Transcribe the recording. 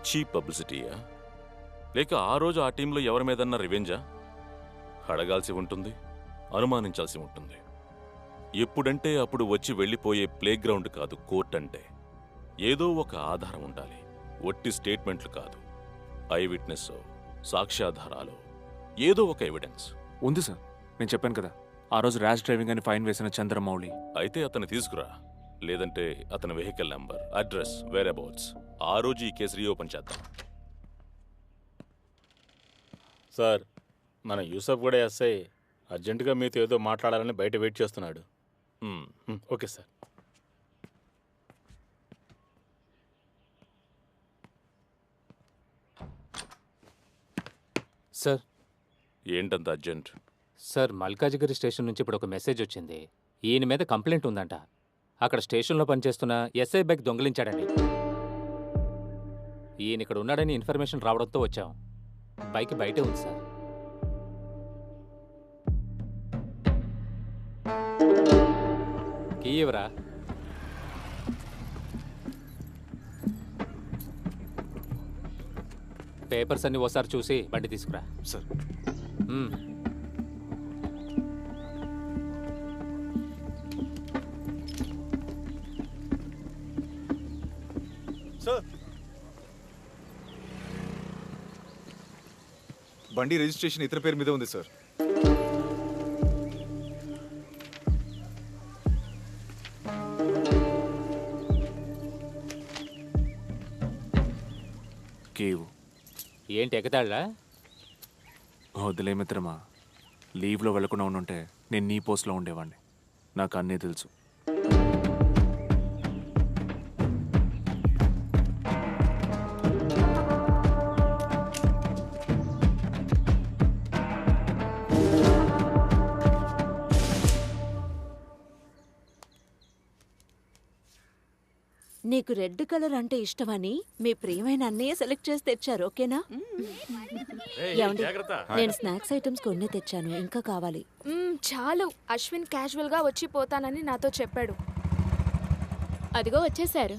Cheap పబ్లిసిటీయా, లేక ఆ రోజు ఆ టీంలో ఎవరి మీదన్నా రివెంజా? అడగాల్సి ఉంటుంది, అనుమానించాల్సి ఉంటుంది. ఎప్పుడంటే అప్పుడు వచ్చి వెళ్ళిపోయే ప్లేగ్రౌండ్ కాదు కోర్ట్ అంటే. ఏదో ఒక ఆధారం ఉండాలి, ఒట్టి స్టేట్మెంట్లు కాదు. ఐ విట్నెస్, సాక్ష్యాధారాలు, ఏదో ఒక ఎవిడెన్స్ ఉంది సార్. నేను చెప్పాను కదా, ఆ రోజు ర్యాష్ డ్రైవింగ్ అని ఫైన్ వేసిన చంద్రమౌళి. అయితే అతను తీసుకురా, లేదంటే అతని వెహికల్ నంబర్, అడ్రస్, వేరబౌట్స్. ఆ రోజు ఈ కేసు రీఓపెన్ చేద్దాం. సార్, మన యూసఫ్ కూడా ఎస్ఐ అర్జెంటుగా మీతో ఏదో మాట్లాడాలని బయట వెయిట్ చేస్తున్నాడు. Okay sir. సార్. ఏంటంత అర్జెంట్? సార్, మల్కాజిగిరి స్టేషన్ నుంచి ఇప్పుడు ఒక మెసేజ్ వచ్చింది. ఈయన మీద కంప్లైంట్ ఉందంట. అక్కడ స్టేషన్లో పనిచేస్తున్న ఎస్ఐ బైక్ దొంగిలించాడండి. ఈయన ఇక్కడ ఉన్నాడని ఇన్ఫర్మేషన్ రావడంతో వచ్చాం. బైక్ బయటే ఉంది సార్. కీ ఇవ్వరా? పేపర్స్ అన్ని ఓసారి చూసి బండి తీసుకురా. సార్. సార్, బండి రిజిస్ట్రేషన్ ఇతర పేరు మీద ఉంది సార్. కేవు. ఏంటి ఎగతాళ్ళా? వదిలే మిత్రమా, లీవ్లో వెళ్లకుండా ఉండుంటే నేను నీ పోస్ట్లో ఉండేవాడిని. నాకు అన్నీ తెలుసు. నీకు రెడ్ కలర్ అంటే ఇష్టమని మీ ప్రియమైన అన్నయ్య సెలెక్ట్ చేసి తెచ్చారు, ఓకేనా? ఏమండి, నేను స్నాక్స్ ఐటమ్స్ కొన్ని తెచ్చాను, ఇంకా కావాలి. చాలు. అశ్విన్ క్యాజువల్ గా వచ్చి పోతానని నాతో చెప్పాడు. అదిగో వచ్చేశారు.